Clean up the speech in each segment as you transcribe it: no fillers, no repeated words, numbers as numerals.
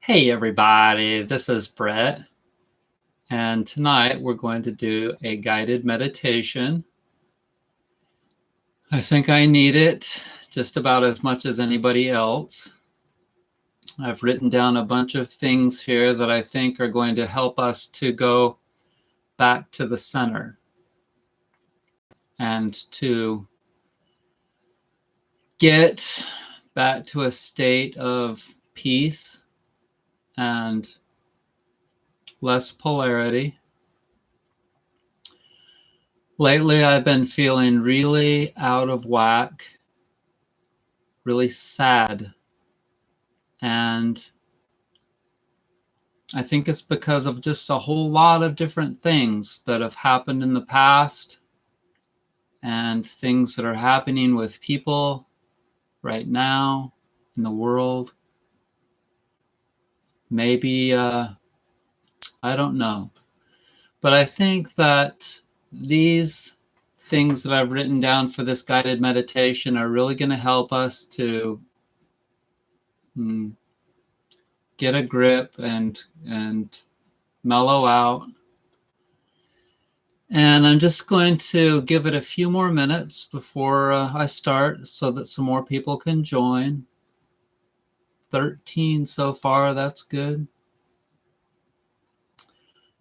Hey everybody, this is Brett, and tonight we're going to do a guided meditation. I think I need it just about as much as anybody else. I've written down a bunch of things here that I think are going to help us to go back to the center and to get back to a state of peace and less polarity. Lately, I've been feeling really out of whack, really sad. And I think it's because of just a whole lot of different things that have happened in the past and things that are happening with people right now in the world. Maybe, I don't know. But I think that these things that I've written down for this guided meditation are really going to help us to get a grip and mellow out. And I'm just going to give it a few more minutes before I start so that some more people can join. 13 so far, that's good.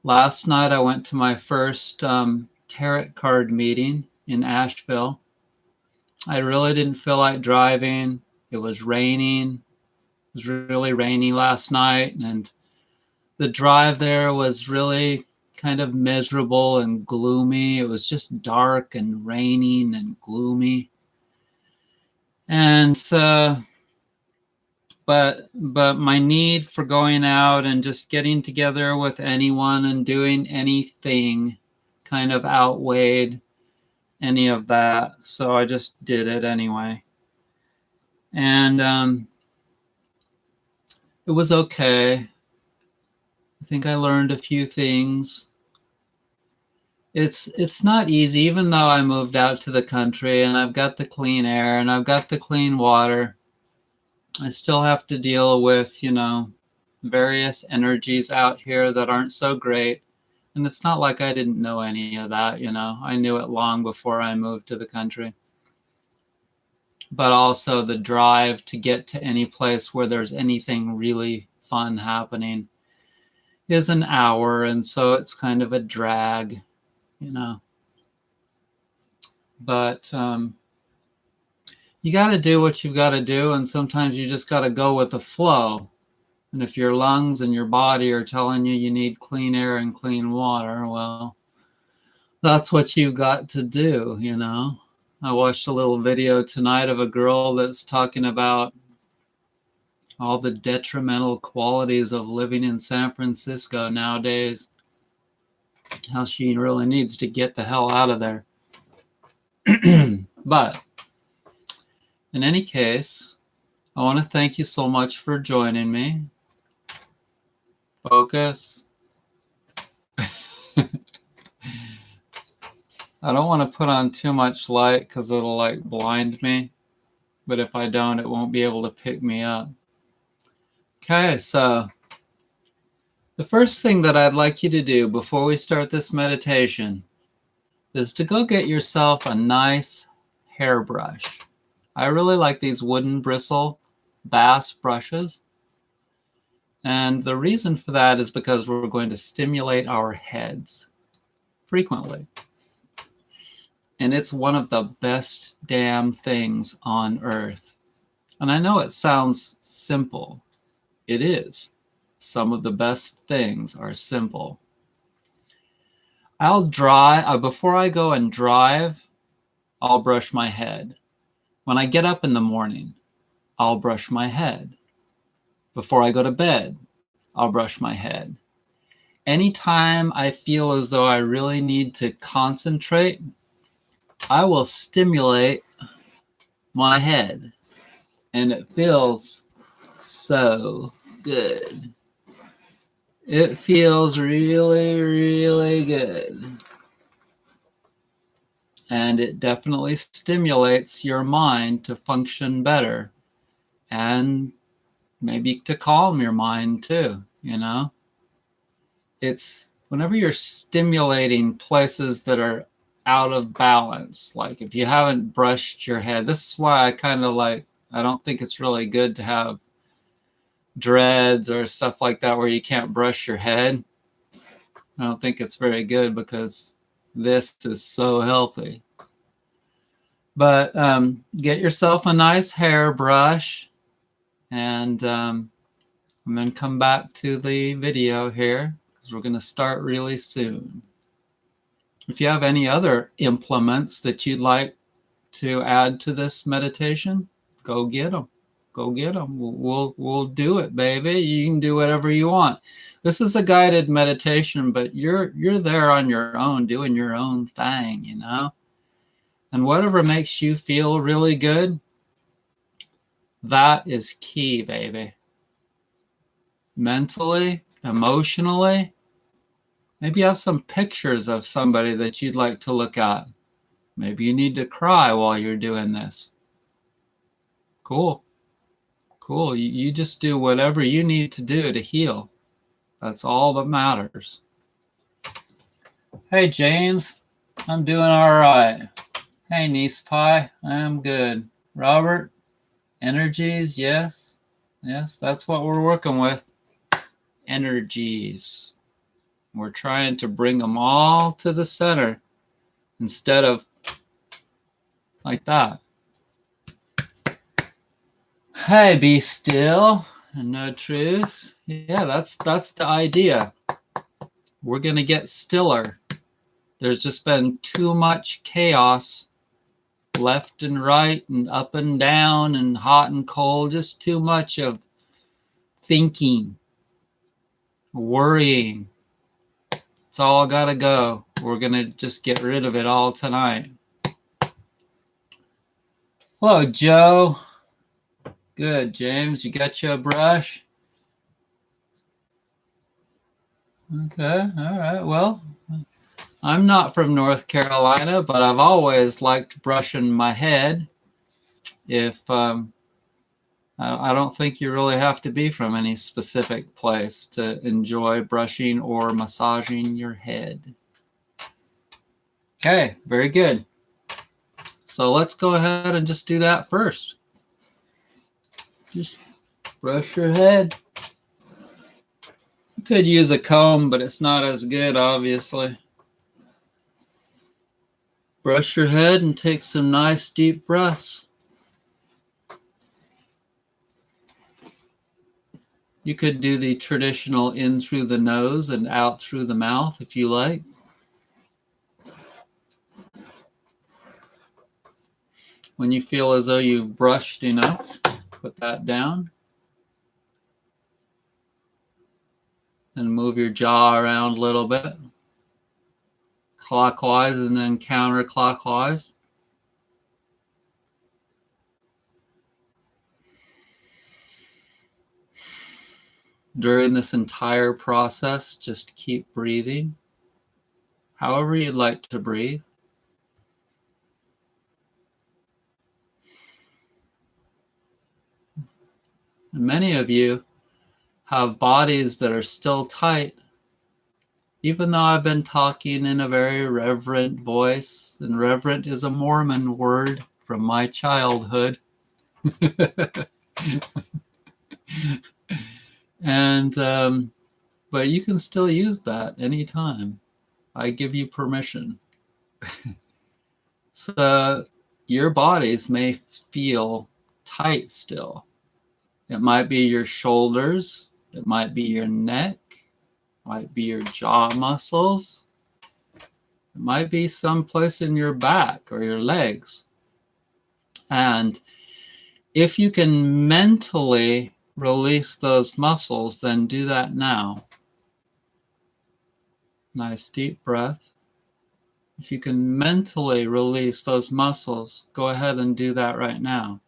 Last night I went to my first tarot card meeting in Asheville. I really didn't feel like driving. It was raining. It was really rainy last night, and the drive there was really kind of miserable and gloomy. It was just dark and raining and gloomy. And so, but my need for going out and just getting together with anyone and doing anything kind of outweighed any of that. So I just did it anyway. And it was okay. I think I learned a few things. It's not easy, even though I moved out to the country and I've got the clean air and I've got the clean water. I still have to deal with, various energies out here that aren't so great. And it's not like I didn't know any of that, I knew it long before I moved to the country. But also the drive to get to any place where there's anything really fun happening is an hour, and so it's kind of a drag, But you got to do what you've got to do, and sometimes you just got to go with the flow. And if your lungs and your body are telling you you need clean air and clean water, well, that's what you got to do, I watched a little video tonight of a girl that's talking about all the detrimental qualities of living in San Francisco nowadays. How she really needs to get the hell out of there. But in any case, I want to thank you so much for joining me. Focus. I don't want to put on too much light because it'll blind me. But if I don't, it won't be able to pick me up. Okay, so the first thing that I'd like you to do before we start this meditation is to go get yourself a nice hairbrush. I really like these wooden bristle bass brushes. And the reason for that is because we're going to stimulate our heads frequently. And it's one of the best damn things on earth. And I know it sounds simple. It is. Some of the best things are simple. Before I go and drive, I'll brush my head. When I get up in the morning, I'll brush my head. Before I go to bed, I'll brush my head. Anytime I feel as though I really need to concentrate, I will stimulate my head. And it feels so good. It feels really, really good. And it definitely stimulates your mind to function better and maybe to calm your mind too, you know. It's whenever you're stimulating places that are out of balance, like if you haven't brushed your head. This is why I kind of like, I don't think it's really good to have dreads or stuff like that where you can't brush your head. I don't think it's very good because this is so healthy. But get yourself a nice hairbrush, and then come back to the video here because we're going to start really soon. If you have any other implements that you'd like to add to this meditation, go get them. Go get them. We'll do it, baby. You can do whatever you want. This is a guided meditation, but you're there on your own, doing your own thing, you know. And whatever makes you feel really good, that is key, baby. Mentally, emotionally, maybe you have some pictures of somebody that you'd like to look at. Maybe you need to cry while you're doing this. Cool. Cool. You just do whatever you need to do to heal. That's all that matters. Hey, James. I'm doing all right. Hey, Niece Pie. I'm good. Robert, energies, yes. Yes, that's what we're working with. Energies. We're trying to bring them all to the center instead of like that. Hey, be still and know truth. Yeah, that's the idea. We're going to get stiller. There's just been too much chaos left and right and up and down and hot and cold. Just too much of thinking, worrying. It's all got to go. We're going to just get rid of it all tonight. Hello, Joe. Good, James. You got you a brush? Okay, all right. Well, I'm not from North Carolina, but I've always liked brushing my head. If I don't think you really have to be from any specific place to enjoy brushing or massaging your head. Okay, very good. So let's go ahead and just do that first. Just brush your head. You could use a comb, but it's not as good, obviously. Brush your head and take some nice deep breaths. You could do the traditional in through the nose and out through the mouth if you like. When you feel as though you've brushed enough, put that down. And move your jaw around a little bit. Clockwise and then counterclockwise. During this entire process, just keep breathing, however you'd like to breathe. And many of you have bodies that are still tight, even though I've been talking in a very reverent voice, and reverent is a Mormon word from my childhood. And but you can still use that anytime. I give you permission. So your bodies may feel tight still. It might be your shoulders, it might be your neck, it might be your jaw muscles, it might be someplace in your back or your legs. And if you can mentally release those muscles, then do that now. Nice deep breath. If you can mentally release those muscles, go ahead and do that right now.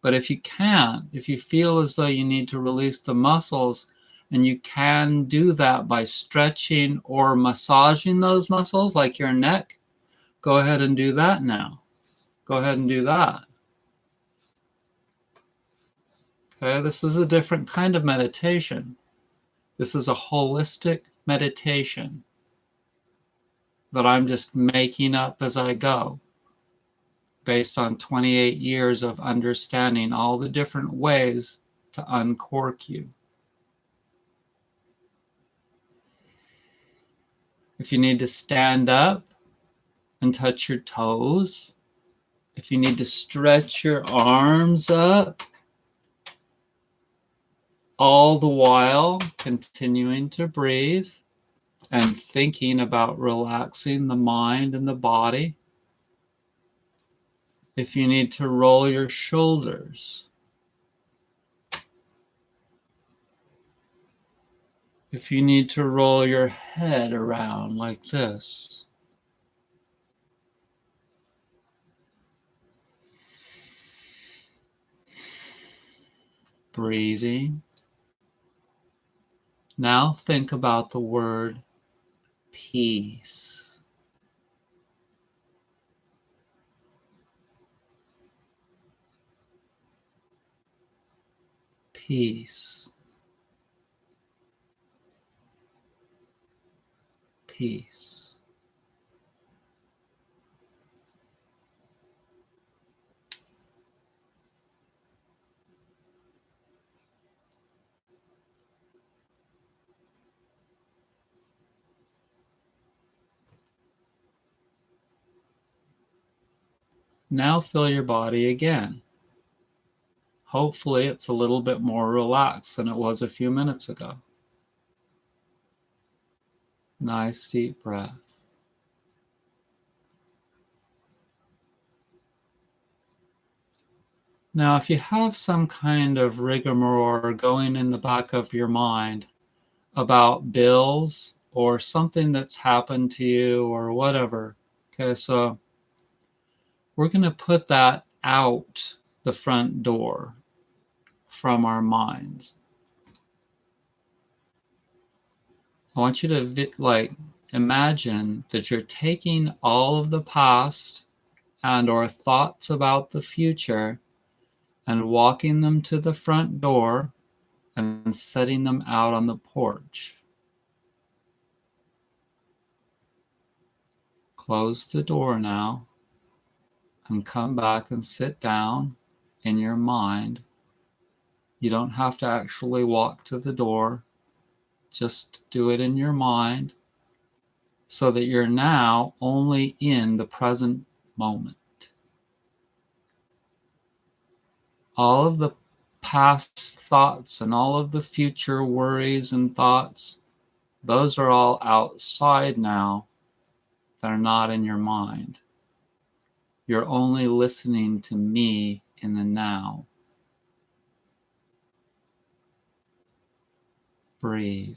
But if you can't, if you feel as though you need to release the muscles, and you can do that by stretching or massaging those muscles like your neck, go ahead and do that now. Go ahead and do that. Okay, this is a different kind of meditation. This is a holistic meditation that I'm just making up as I go, based on 28 years of understanding all the different ways to uncork you. If you need to stand up and touch your toes, if you need to stretch your arms up, all the while continuing to breathe and thinking about relaxing the mind and the body. If you need to roll your shoulders, if you need to roll your head around like this, breathing. Now think about the word peace. Peace. Peace. Now feel your body again. Hopefully it's a little bit more relaxed than it was a few minutes ago. Nice deep breath. Now, if you have some kind of rigmarole going in the back of your mind about bills or something that's happened to you or whatever, okay, so we're going to put that out the front door from our minds. I want you to imagine that you're taking all of the past and or thoughts about the future and walking them to the front door and setting them out on the porch. Close the door now and come back and sit down in your mind. You don't have to actually walk to the door. Just do it in your mind so that you're now only in the present moment. All of the past thoughts and all of the future worries and thoughts, those are all outside now. They're not in your mind. You're only listening to me in the now. Breathe.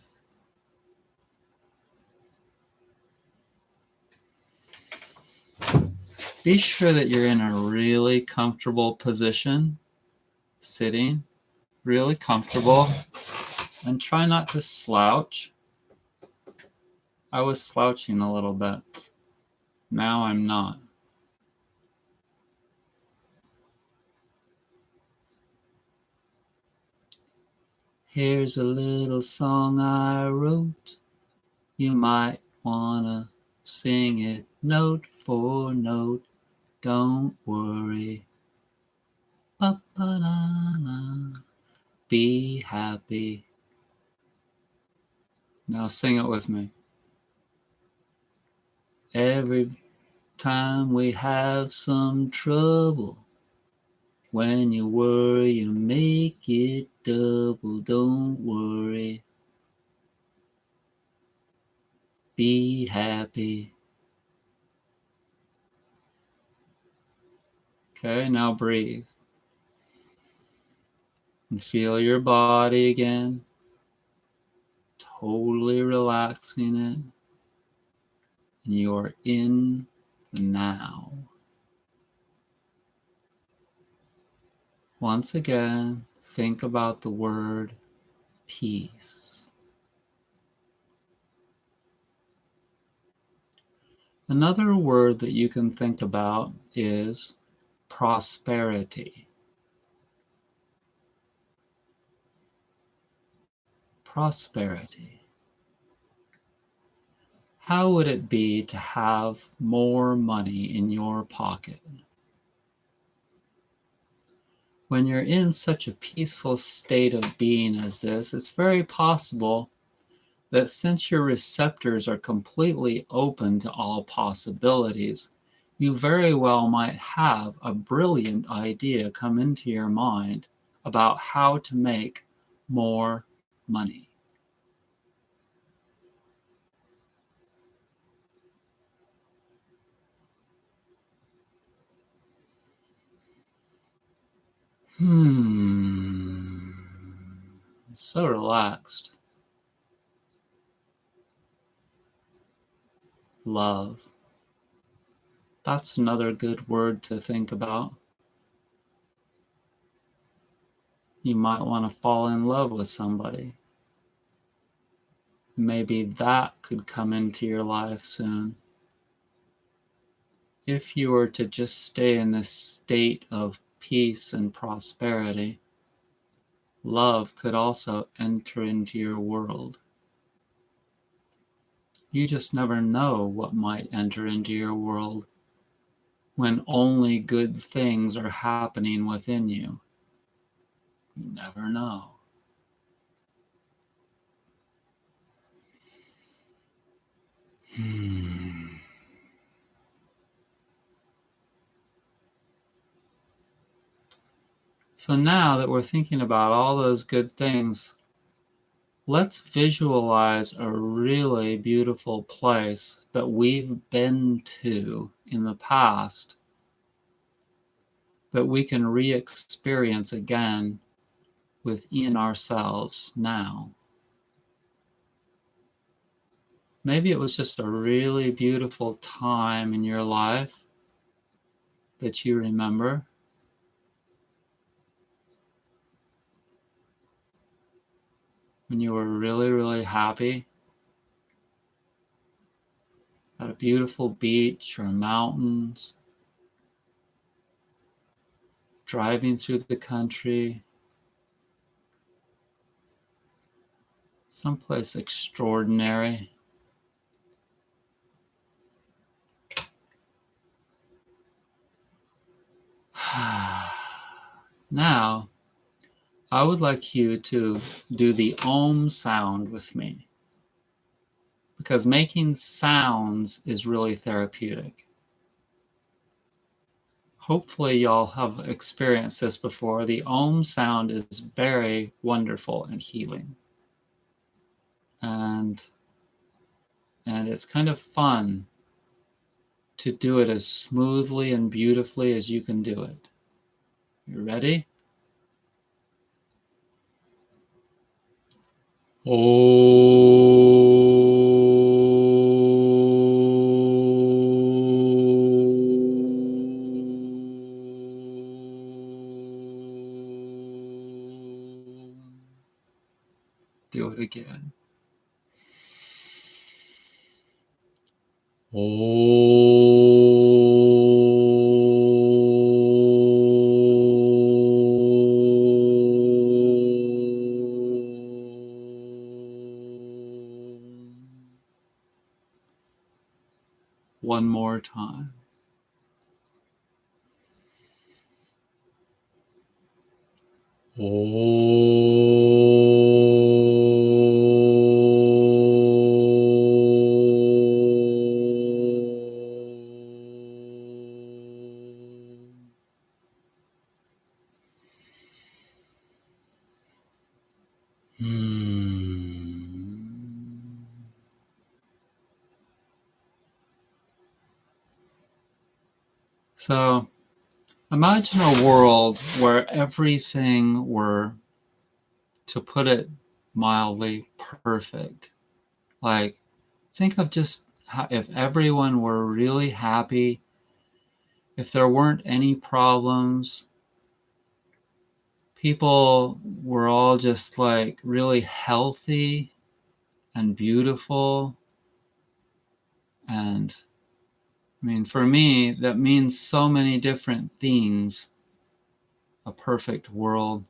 Be sure that you're in a really comfortable position, sitting, really comfortable, and try not to slouch. I was slouching a little bit. Now I'm not. Here's a little song I wrote. You might wanna sing it note for note. Don't worry. Ba-ba-na-na. Be happy. Now sing it with me. Every time we have some trouble, when you worry, you make it double. Don't worry. Be happy. Okay, now breathe. And feel your body again. Totally relaxing it. And you're in the now. Once again, think about the word peace. Another word that you can think about is prosperity. prosperity. How would it be to have more money in your pocket? When you're in such a peaceful state of being as this, it's very possible that since your receptors are completely open to all possibilities, you very well might have a brilliant idea come into your mind about how to make more money. So relaxed. Love. That's another good word to think about. You might want to fall in love with somebody. Maybe that could come into your life soon. If you were to just stay in this state of peace and prosperity, love could also enter into your world. You just never know what might enter into your world when only good things are happening within you. You never know. So now that we're thinking about all those good things, let's visualize a really beautiful place that we've been to in the past that we can re-experience again within ourselves now. Maybe it was just a really beautiful time in your life that you remember. When you were really, really happy at a beautiful beach or mountains, driving through the country, someplace extraordinary. Now, I would like you to do the Om sound with me, because making sounds is really therapeutic. Hopefully y'all have experienced this before. The Om sound is very wonderful and healing. And it's kind of fun to do it as smoothly and beautifully as you can do it. You ready? Do it again. One more time. So imagine a world where everything were, to put it mildly, perfect. Like, think of just how, if everyone were really happy, if there weren't any problems, people were all just like really healthy and beautiful. And I mean, for me, that means so many different things. A perfect world.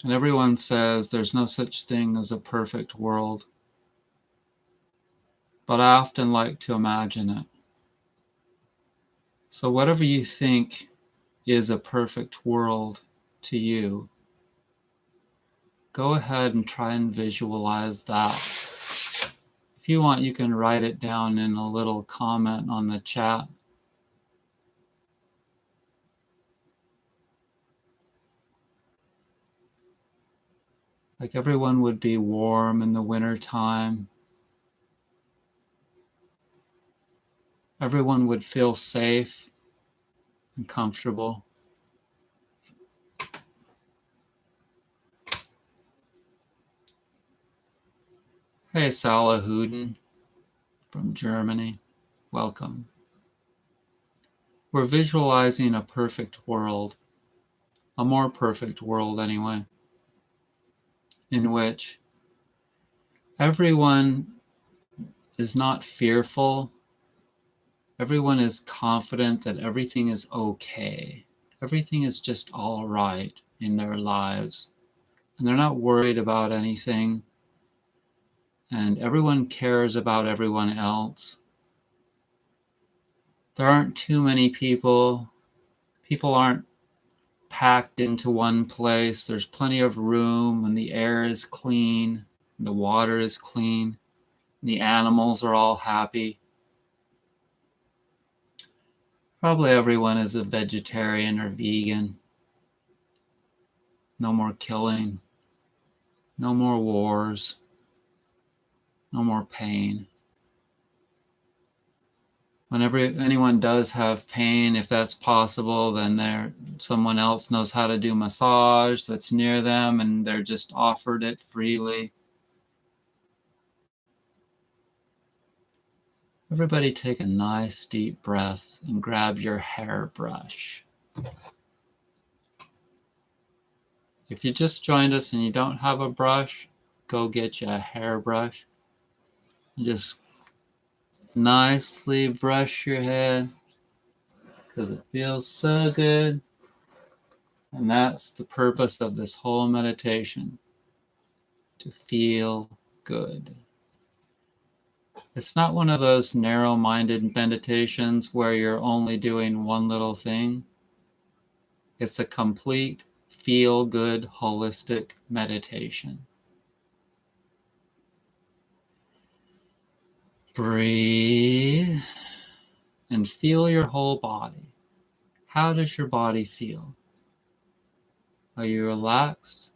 And everyone says there's no such thing as a perfect world. But I often like to imagine it. So whatever you think is a perfect world to you, go ahead and try and visualize that. If you want, you can write it down in a little comment on the chat. Like everyone would be warm in the winter time. Everyone would feel safe and comfortable. Hey, Salah Huden from Germany, welcome. We're visualizing a perfect world, a more perfect world anyway, in which everyone is not fearful. Everyone is confident that everything is okay. Everything is just all right in their lives. And they're not worried about anything. And everyone cares about everyone else. There aren't too many people. People aren't packed into one place. There's plenty of room, and the air is clean, the water is clean, the animals are all happy. Probably everyone is a vegetarian or vegan. No more killing, no more wars, no more pain. Whenever anyone does have pain, if that's possible, then someone else knows how to do massage that's near them, and they're just offered it freely. Everybody take a nice deep breath and grab your hairbrush. If you just joined us and you don't have a brush, go get you a hairbrush. And just nicely brush your head because it feels so good. And that's the purpose of this whole meditation, to feel good. It's not one of those narrow-minded meditations where you're only doing one little thing. It's a complete feel-good, holistic meditation. Breathe and feel your whole body. How does your body feel? Are you relaxed?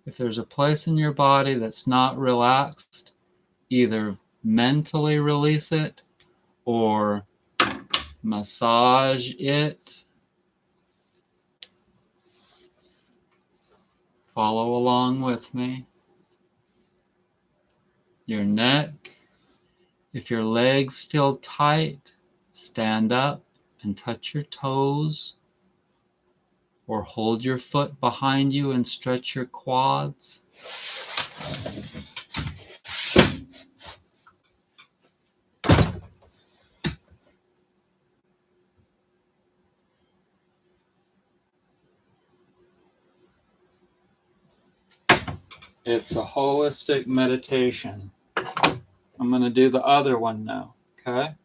If there's a place in your body that's not relaxed, either mentally release it or massage it. Follow along with me. Your neck. If your legs feel tight, stand up and touch your toes, or hold your foot behind you and stretch your quads. It's a holistic meditation. I'm going to do the other one now, okay?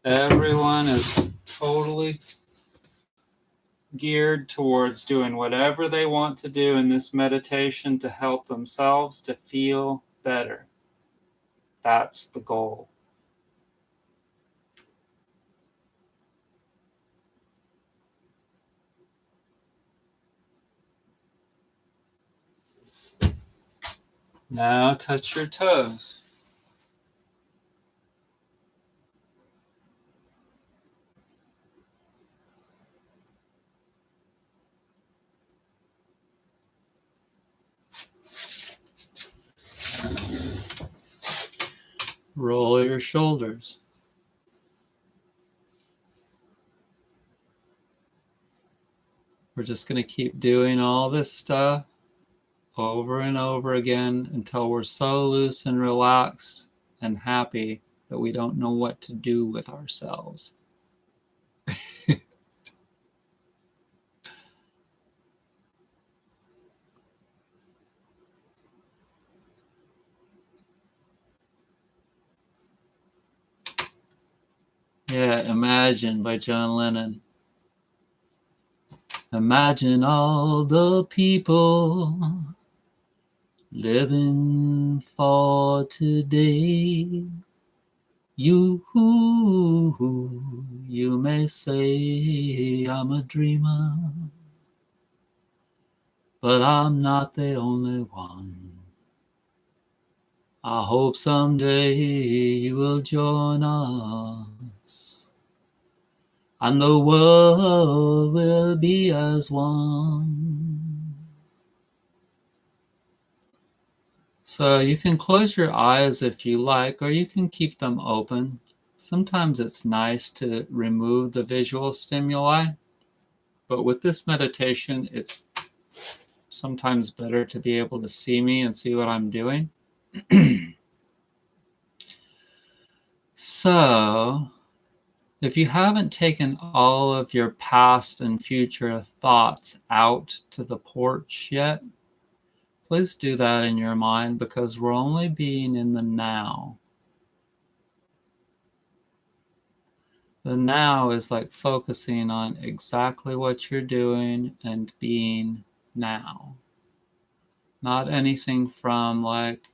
Everyone is totally geared towards doing whatever they want to do in this meditation to help themselves to feel better. That's the goal. Now touch your toes. Roll your shoulders. We're just going to keep doing all this stuff over and over again until we're so loose and relaxed and happy that we don't know what to do with ourselves. Yeah, Imagine by John Lennon. Imagine all the people living for today. You may say I'm a dreamer, but I'm not the only one. I hope someday you will join us, and the world will be as one. So you can close your eyes if you like, or you can keep them open. Sometimes it's nice to remove the visual stimuli, but with this meditation, it's sometimes better to be able to see me and see what I'm doing. So, if you haven't taken all of your past and future thoughts out to the porch yet, please do that in your mind, because we're only being in the now. The now is like focusing on exactly what you're doing and being now. Not anything from like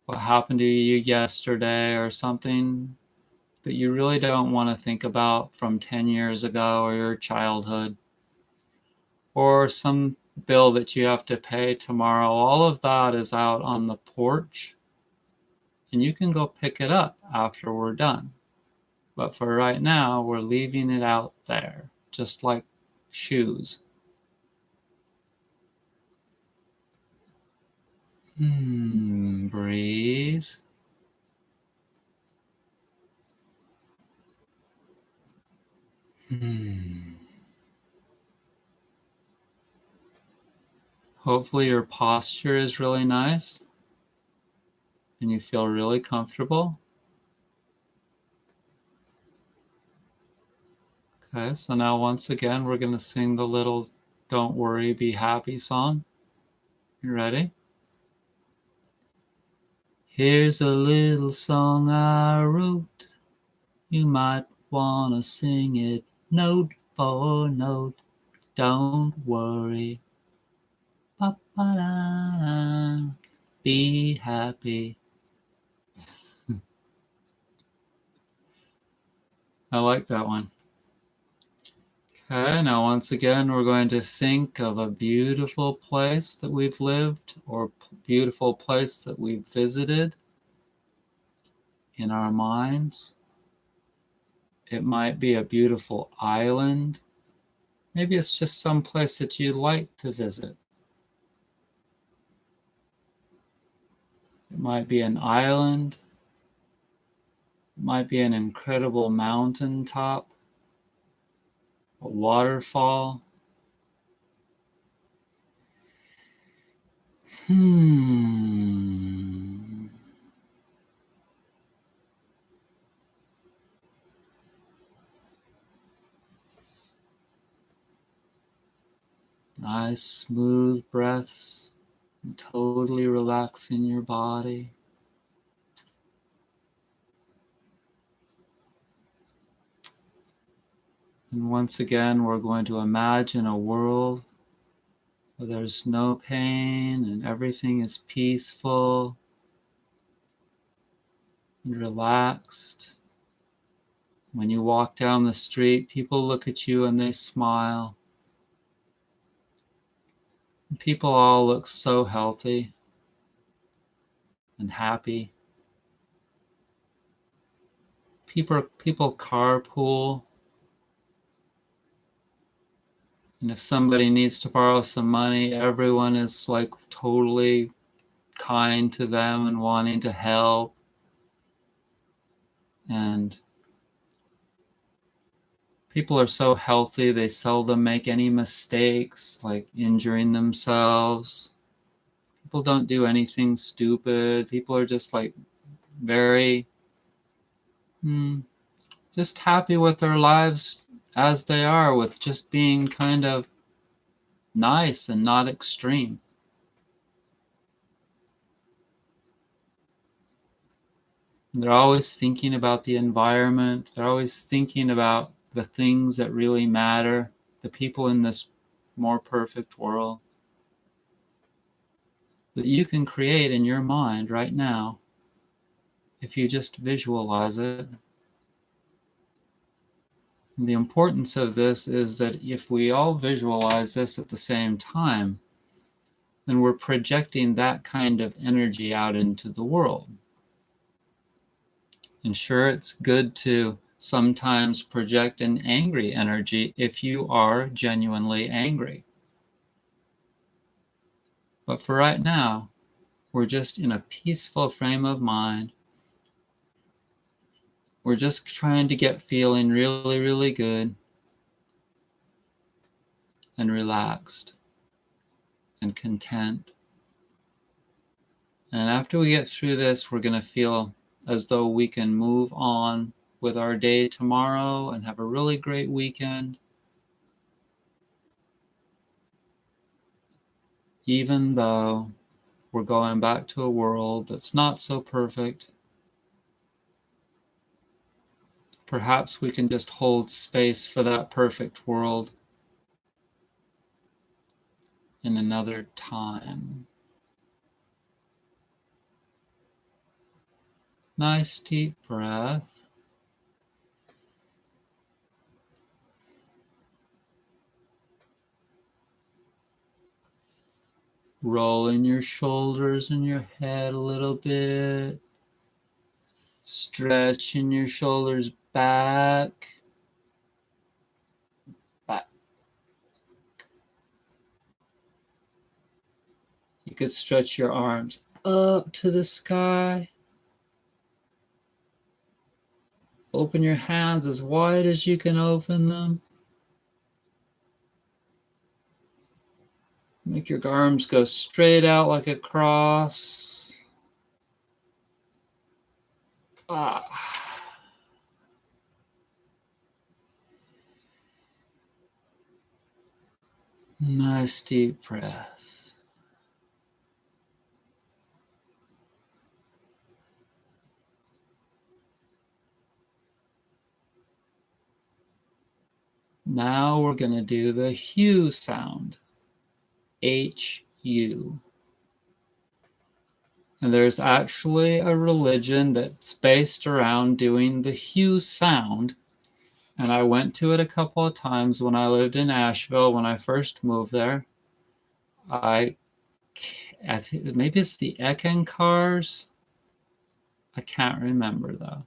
what happened to you yesterday or something that you really don't want to think about from 10 years ago or your childhood, or some bill that you have to pay tomorrow. All of that is out on the porch, and you can go pick it up after we're done. But for right now, we're leaving it out there, just like shoes. Breathe. Hopefully your posture is really nice and you feel really comfortable. Okay, so now once again, we're going to sing the little Don't Worry, Be Happy song. You ready? Here's a little song I wrote. You might want to sing it note for note. Don't worry. Ba-ba-da-da. Be happy. I like that one. Okay, now once again, we're going to think of a beautiful place that we've lived or beautiful place that we've visited in our minds. It might be a beautiful island. Maybe it's just some place that you'd like to visit. It might be an island. It might be an incredible mountaintop, a waterfall. Nice smooth breaths, totally relaxing your body. And once again, we're going to imagine a world where there's no pain and everything is peaceful and relaxed. When you walk down the street, people look at you and they smile. And people all look so healthy and happy. People carpool. And if somebody needs to borrow some money, everyone is like totally kind to them and wanting to help. And people are so healthy, they seldom make any mistakes, like injuring themselves. People don't do anything stupid. People are just like very just happy with their lives as they are, with just being kind of nice and not extreme. They're always thinking about the environment. They're always thinking about the things that really matter, the people in this more perfect world that you can create in your mind right now if you just visualize it. And the importance of this is that if we all visualize this at the same time, then we're projecting that kind of energy out into the world. And sure, it's good to sometimes project an angry energy if you are genuinely angry. But for right now, we're just in a peaceful frame of mind. We're just trying to get feeling really, really good and relaxed and content. And after we get through this, we're going to feel as though we can move on with our day tomorrow and have a really great weekend, even though we're going back to a world that's not so perfect. Perhaps we can just hold space for that perfect world in another time. Nice deep breath. Rolling your shoulders and your head a little bit. Stretching your shoulders back. Back. You could stretch your arms up to the sky. Open your hands as wide as you can open them. Make your arms go straight out like a cross. Nice deep breath. Now we're going to do the HU sound. H-U. And there's actually a religion that's based around doing the HU sound. And I went to it a couple of times when I lived in Asheville when I first moved there. Maybe it's the Eckankars. I can't remember though.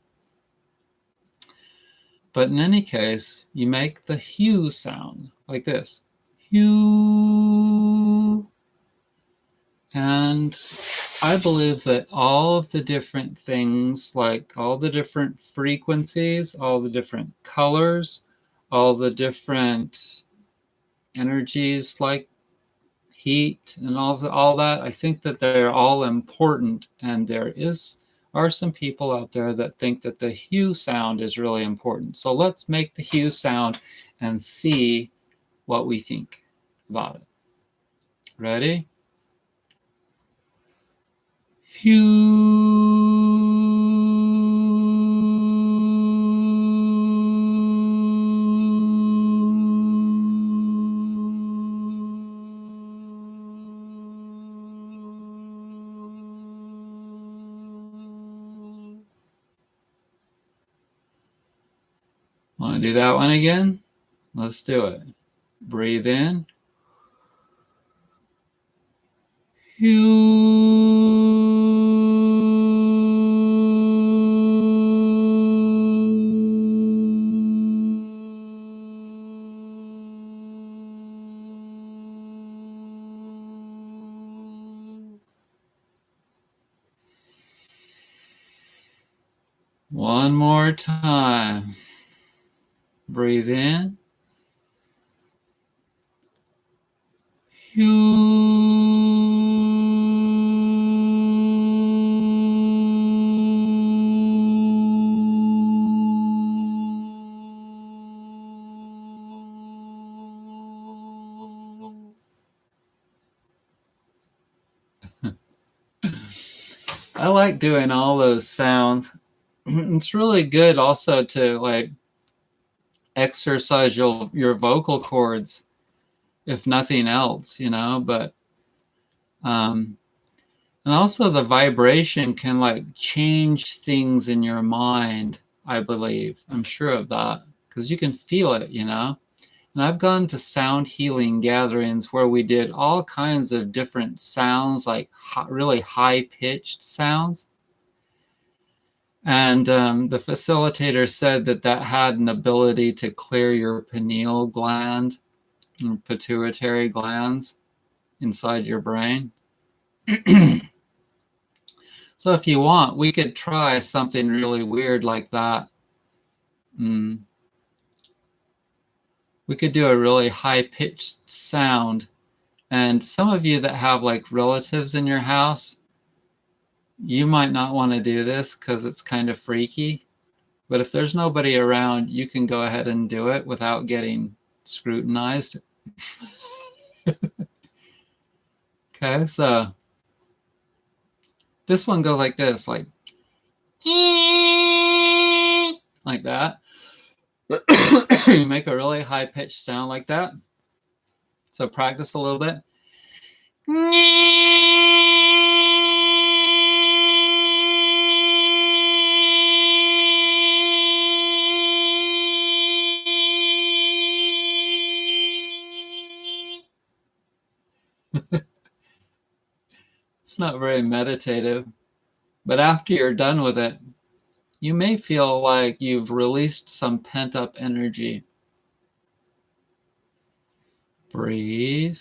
But in any case, you make the HU sound like this. HU. And I believe that all of the different things, like all the different frequencies, all the different colors, all the different energies like heat and all that, I think that they're all important. And there are some people out there that think that the HU sound is really important. So let's make the HU sound and see what we think about it. Ready? Want to do that one again? Let's do it. Breathe in. One more time. Breathe in. I like doing all those sounds It's really good also to like exercise your vocal cords, if nothing else, you know. But and also the vibration can like change things in your mind, I believe. I'm sure of that because you can feel it, you know. And I've gone to sound healing gatherings where we did all kinds of different sounds, like really high pitched sounds. And the facilitator said that that had an ability to clear your pineal gland and pituitary glands inside your brain. So if you want, we could try something really weird like that. Mm. We could do a really high-pitched sound. And some of you that have like relatives in your house, you might not want to do this because it's kind of freaky. But if there's nobody around, you can go ahead and do it without getting scrutinized. Okay, so this one goes like this, like that. You make a really high-pitched sound like that. So practice a little bit. It's not very meditative, but after you're done with it, you may feel like you've released some pent-up energy. Breathe.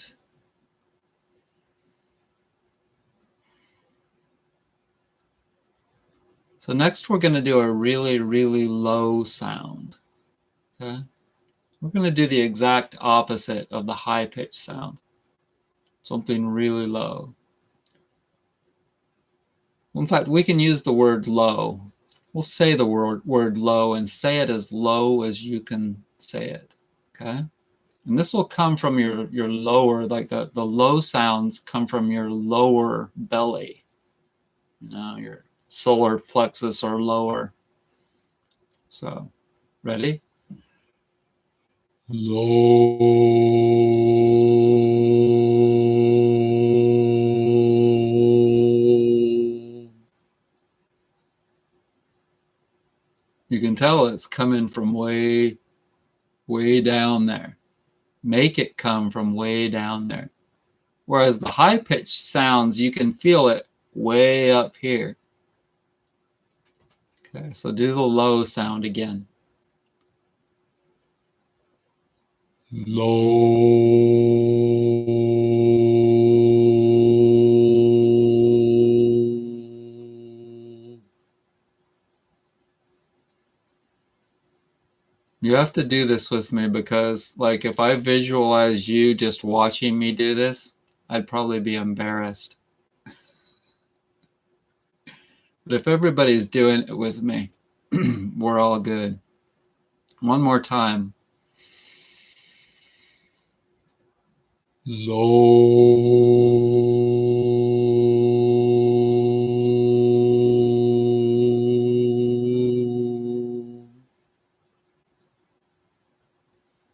So next we're going to do a really, really low sound. Okay? We're going to do the exact opposite of the high-pitched sound. Something really low. In fact, we can use the word low. We'll say the word low and say it as low as you can say it. Okay? And this will come from your lower, like the low sounds come from your lower belly. You know, your solar plexus or lower. So, ready? Low. You can tell it's coming from way, way down there. Make it come from way down there. Whereas the high-pitched sounds, you can feel it way up here. Okay, so do the low sound again. Low. You have to do this with me because, like, if I visualize you just watching me do this, I'd probably be embarrassed. But if everybody's doing it with me, we're all good. One more time. Low.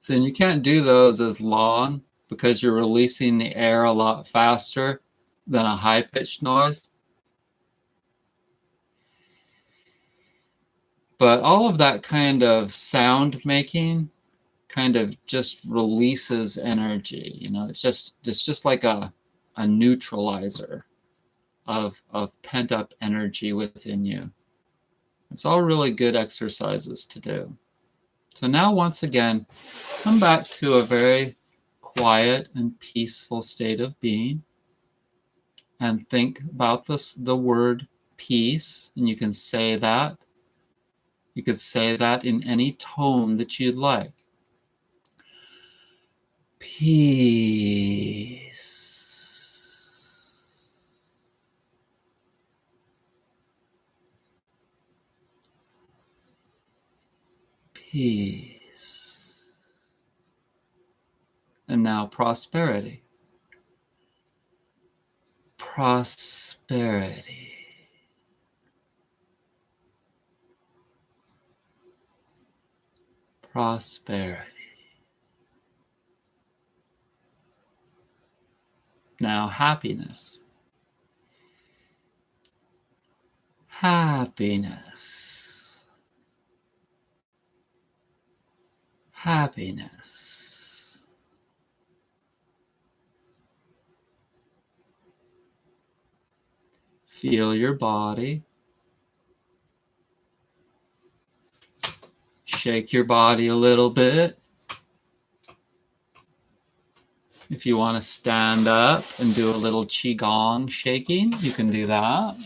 So you can't do those as long because you're releasing the air a lot faster than a high-pitched noise. But all of that kind of sound making kind of just releases energy. You know, it's just like a neutralizer of pent up energy within you. It's all really good exercises to do. So now once again, come back to a very quiet and peaceful state of being and think about the word peace, and you can say that. You could say that in any tone that you'd like. Peace. Peace. And now prosperity. Prosperity. prosperity. Now happiness. Happiness. Happiness. Feel your body. Shake your body a little bit. If you want to stand up and do a little qigong shaking, you can do that.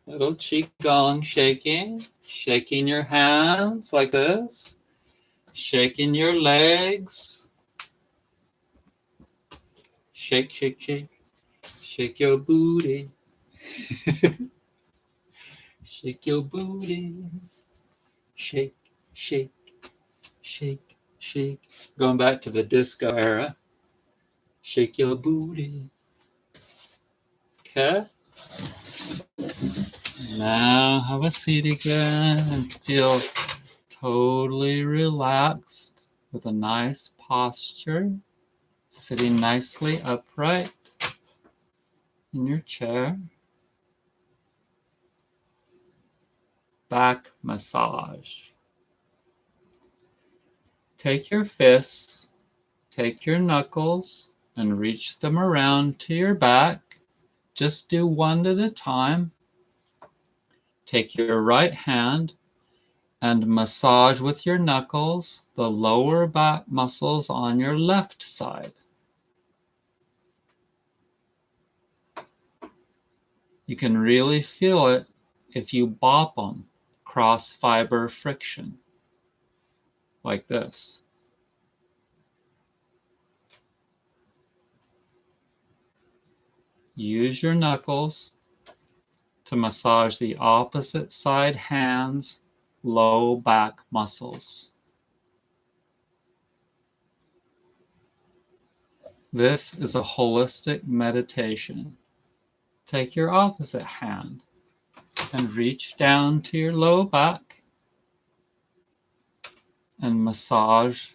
Little qigong shaking. Shaking your hands like this. Shaking your legs. Shake, shake, shake. Shake your booty. Shake your booty. Shake, shake, shake, shake. Going back to the disco era. Shake your booty. Okay. Now have a seat again and feel totally relaxed with a nice posture. Sitting nicely upright in your chair. Back massage. Take your fists, take your knuckles, and reach them around to your back. Just do one at a time. Take your right hand and massage with your knuckles the lower back muscles on your left side. You can really feel it if you bop them, cross fiber friction, like this. Use your knuckles to massage the opposite side hands, low back muscles. This is a holistic meditation. Take your opposite hand and reach down to your low back and massage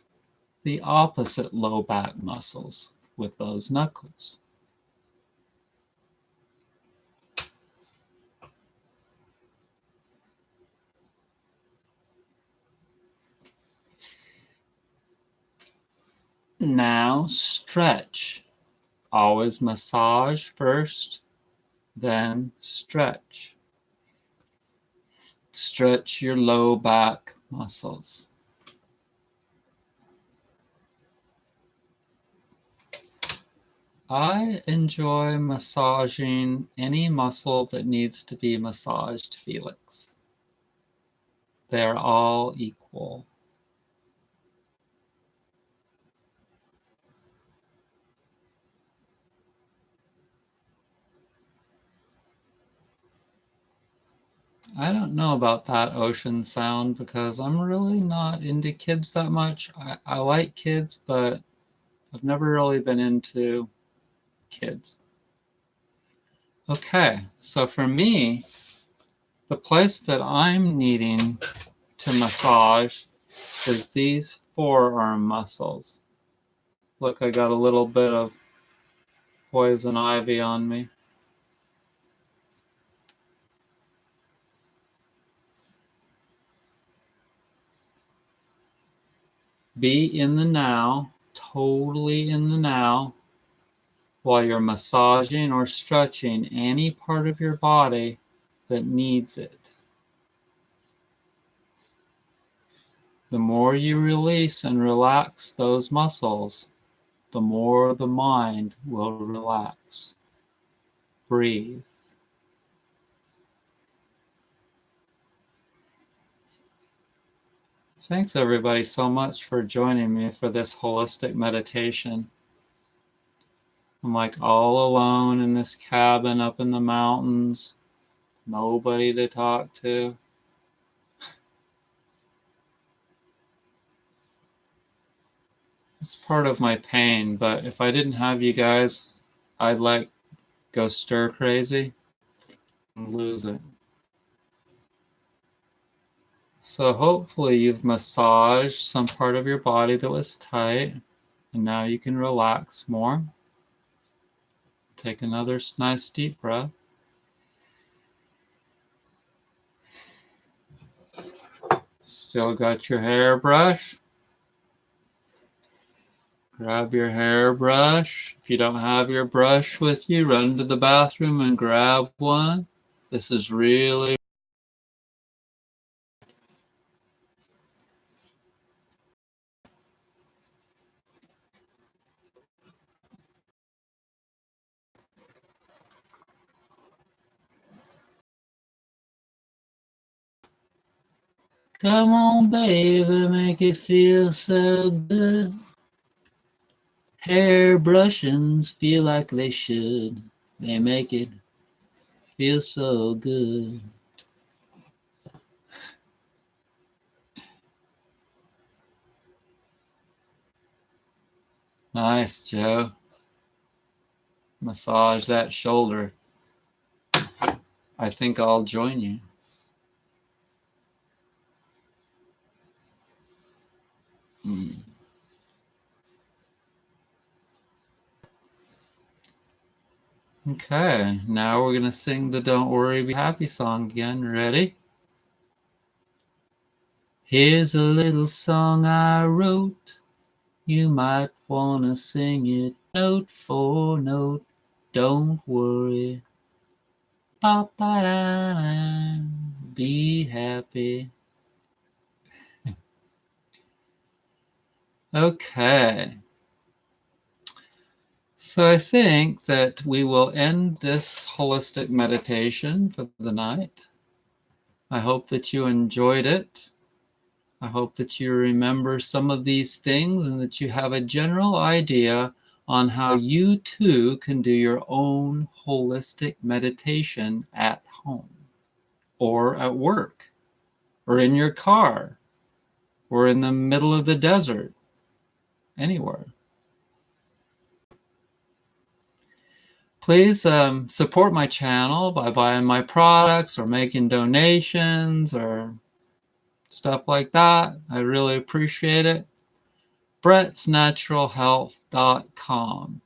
the opposite low back muscles with those knuckles. Now stretch. Always massage first, then stretch. Stretch your low back muscles. I enjoy massaging any muscle that needs to be massaged, Felix. They're all equal. I don't know about that ocean sound because I'm really not into kids that much. I like kids, but I've never really been into kids. Okay, so for me, the place that I'm needing to massage is these forearm muscles. Look, I got a little bit of poison ivy on me. Be in the now, totally in the now, while you're massaging or stretching any part of your body that needs it. The more you release and relax those muscles, the more the mind will relax. Breathe. Thanks everybody so much for joining me for this holistic meditation. I'm like all alone in this cabin up in the mountains, nobody to talk to. It's part of my pain, but if I didn't have you guys, I'd like go stir crazy. lose it. So hopefully you've massaged some part of your body that was tight, and now you can relax more. Take another nice deep breath. Still got your hairbrush? Grab your hairbrush. If you don't have your brush with you, run to the bathroom and grab one. This is really come on, baby, make it feel so good. Hairbrushings feel like they should. They make it feel so good. Nice, Joe. Massage that shoulder. I think I'll join you. Okay, now we're going to sing the Don't Worry Be Happy song again. Ready? Here's a little song I wrote. You might want to sing it note for note. Don't worry. Ba-ba-da-da. Be happy. Okay. So I think that we will end this holistic meditation for the night. I hope that you enjoyed it. I hope that you remember some of these things and that you have a general idea on how you too can do your own holistic meditation at home or at work or in your car or in the middle of the desert, anywhere. Please support my channel by buying my products or making donations or stuff like that. I really appreciate it. BrettsNaturalHealth.com.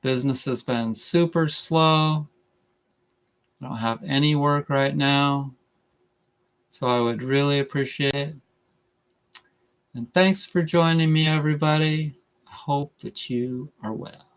Business has been super slow. I don't have any work right now. So I would really appreciate it. And thanks for joining me, everybody. I hope that you are well.